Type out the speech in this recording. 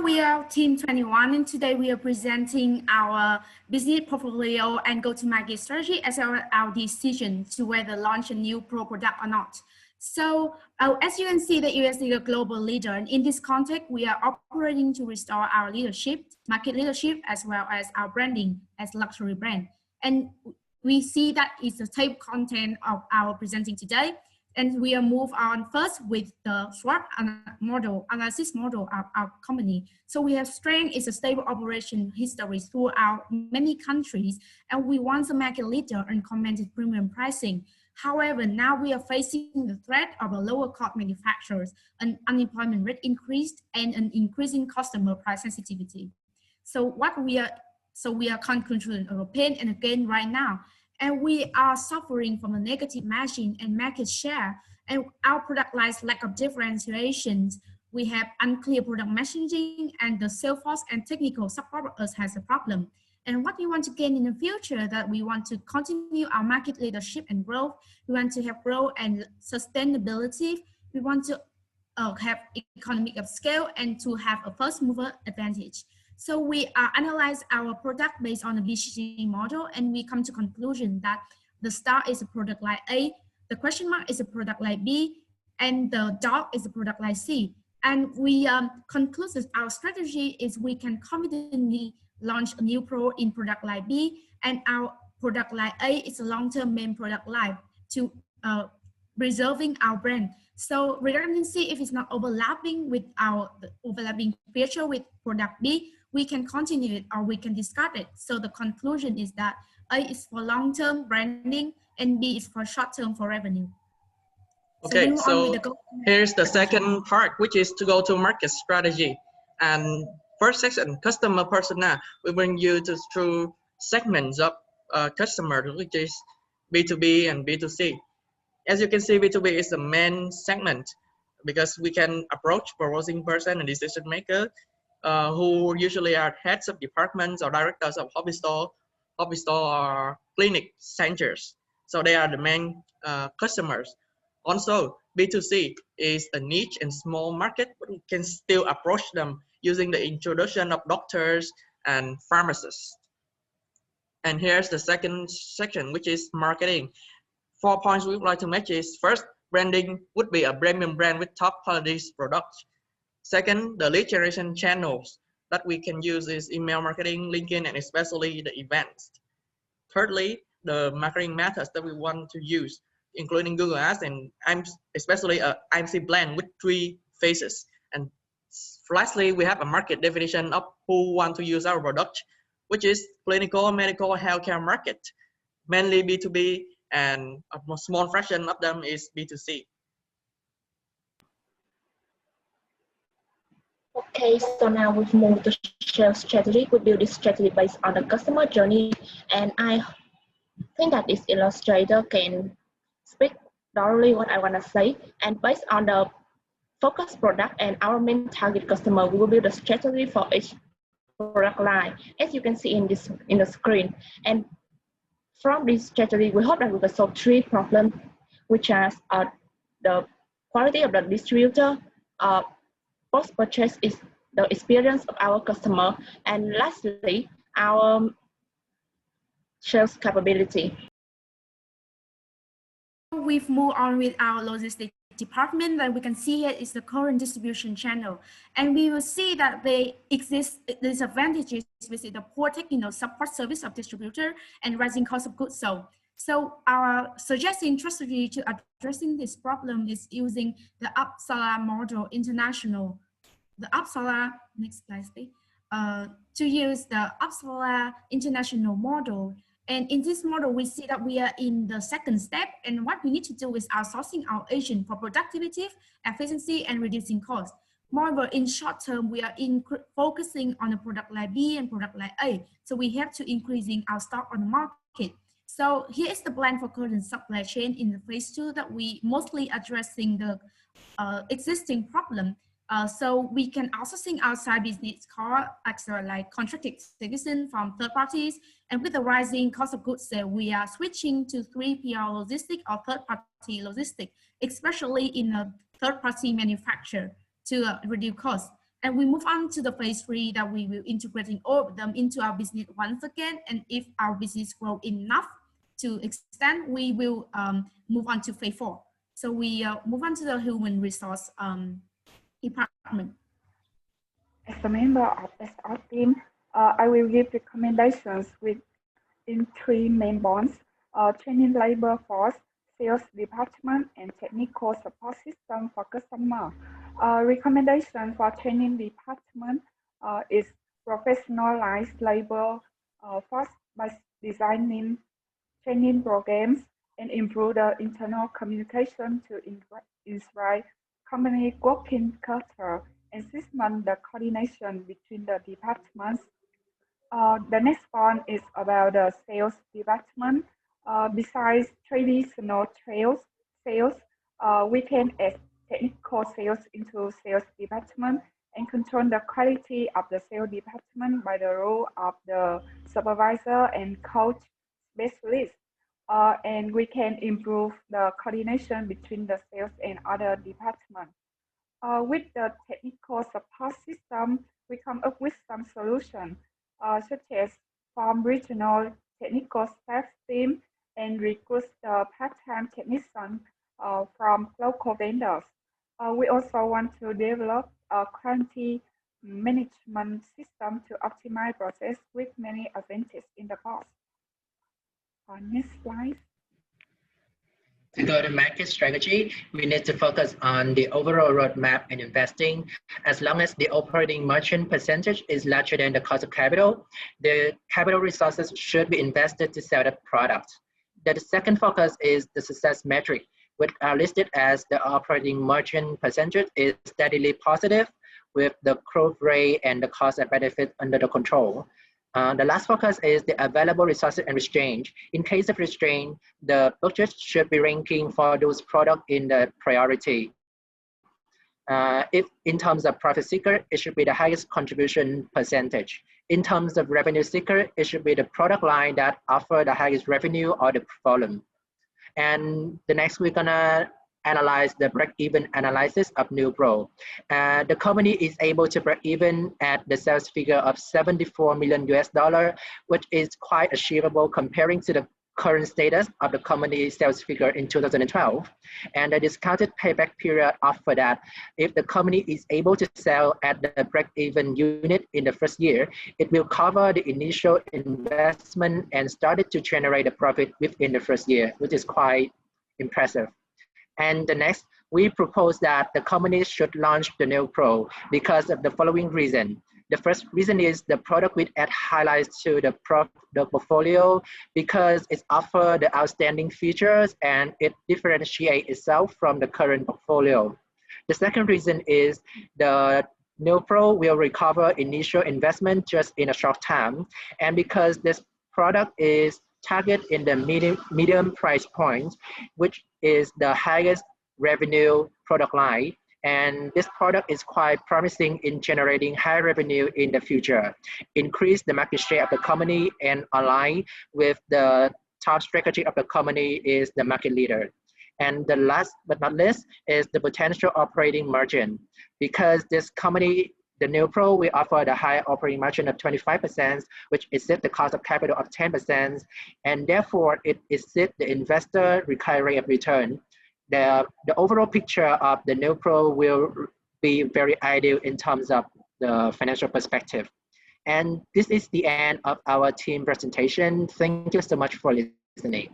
we are Team 21, and today we are presenting our business portfolio and go-to-market strategy as our decision to whether launch a new pro product or not. So as you can see, the US is a global leader, and in this context, we are operating to restore our leadership, market leadership, as well as our branding as luxury brand. And we see that is the type content of our presenting today. And we will move on first with the SWOT analysis model of our company. So we have strength is a stable operation history throughout many countries, and we want a market leader in commanded premium pricing. However, now we are facing the threat of a lower cost manufacturers, an unemployment rate increased, and an increasing customer price sensitivity. So we are concluding a pain and again right now. And we are suffering from a negative margin and market share, and our product lines lack of differentiations. We have unclear product messaging, and the sales force and technical support us has a problem. And what we want to gain in the future, that we want to continue our market leadership and growth. We want to have growth and sustainability. We want to have economic of scale and to have a first mover advantage. So we analyze our product based on the BCG model, and we come to conclusion that the star is a product line A, the question mark is a product line B, and the dog is a product line C. And we conclude that our strategy is we can confidently launch a new pro in product line B, and our product line A is a long-term main product line to preserving our brand. So redundancy, if it's not overlapping with our overlapping feature with product B, we can continue it or we can discard it. So the conclusion is that A is for long-term branding and B is for short-term for revenue. Okay, so here's the second part, which is to go to market strategy. And first section, customer persona, we bring you through segments of customers, which is B2B and B2C. As you can see, B2B is the main segment because we can approach purchasing person and decision maker who usually are heads of departments or directors of hobby store or clinic centers. So they are the main customers. Also, B2C is a niche and small market, but we can still approach them using the introduction of doctors and pharmacists. And here's the second section, which is marketing. 4 points we would like to make is first, branding would be a premium brand with top quality products. Second, the lead generation channels that we can use is email marketing, LinkedIn, and especially the events. Thirdly, the marketing methods that we want to use, including Google Ads and especially a IMC blend with 3 phases. And lastly, we have a market definition of who want to use our product, which is clinical, medical, healthcare market, mainly B2B, and a small fraction of them is B2C. Okay, so now we've moved to sales strategy. We build this strategy based on the customer journey, and I think that this illustrator can speak thoroughly what I want to say. And based on the focus product and our main target customer, we will build a strategy for each product line, as you can see in the screen. And from this strategy, we hope that we will solve 3 problems, which are the quality of the distributor, post-purchase is the experience of our customer, and lastly, our sales capability. We've moved on with our logistics department, that we can see here is the current distribution channel. And we will see that they exist disadvantages with the poor technical support service of distributor and rising cost of goods sold. So our suggesting strategy to addressing this problem is using the Uppsala model international. The Uppsala, next slide please, to use the Uppsala international model. And in this model, we see that we are in the second step, and what we need to do is outsourcing our agent for productivity, efficiency, and reducing costs. Moreover, in short term, we are focusing on the product line B and product line A. So we have to increasing our stock on the market. So here is the plan for current supply chain in the phase 2 that we mostly addressing the existing problem. So we can outsourcing outside business cost, like contracted services from third parties. And with the rising cost of goods, we are switching to 3PL logistics or third-party logistics, especially in a third-party manufacturer to reduce costs. And we move on to the phase 3 that we will integrating all of them into our business once again. And if our business grow enough to extend, we will move on to phase 4. So we move on to the human resource department. As a member of SR team, I will give recommendations in 3 main bonds: training labor force, sales department, and technical support system for customer. Recommendation for training department is professionalized labor force by designing training programs and improve the internal communication to inspire company working culture and strengthen the coordination between the departments. The next one is about the sales department. Besides traditional sales, we can add technical sales into sales department and control the quality of the sales department by the role of the supervisor and coach specialist. And we can improve the coordination between the sales and other departments. With the technical support system, we come up with some solutions, such as form regional technical staff team and recruit the part-time technician from local vendors. We also want to develop a quality management system to optimize process with many advantages in the past. Next slide. To go to market strategy, we need to focus on the overall roadmap and investing. As long as the operating margin percentage is larger than the cost of capital, the capital resources should be invested to sell the product. The second focus is the success metric, which are listed as the operating margin percentage is steadily positive with the growth rate and the cost and benefit under the control. The last focus is the available resources and restraint. In case of restraint, the budget should be ranking for those products in the priority. If in terms of profit seeker, it should be the highest contribution percentage. In terms of revenue seeker, it should be the product line that offer the highest revenue or the volume. And the next, we're gonna analyze the break-even analysis of new pro. The company is able to break even at the sales figure of $74 million US, which is quite achievable comparing to the current status of the company's sales figure in 2012. And the discounted payback period after that, if the company is able to sell at the break-even unit in the first year, it will cover the initial investment and started to generate a profit within the first year, which is quite impressive. And the next, we propose that the company should launch the new Pro because of the following reason. The first reason is the product will add highlights to the portfolio because it offers the outstanding features and it differentiates itself from the current portfolio. The second reason is the new Pro will recover initial investment just in a short time. And because this product is target in the medium price point, which is the highest revenue product line. And this product is quite promising in generating high revenue in the future, increase the market share of the company and align with the top strategy of the company is the market leader. And the last but not least is the potential operating margin because this company, the new Pro, will offer the high operating margin of 25%, which exceeds the cost of capital of 10%, and therefore it exceeds the investor required rate of return. The overall picture of the new Pro will be very ideal in terms of the financial perspective. And this is the end of our team presentation. Thank you so much for listening.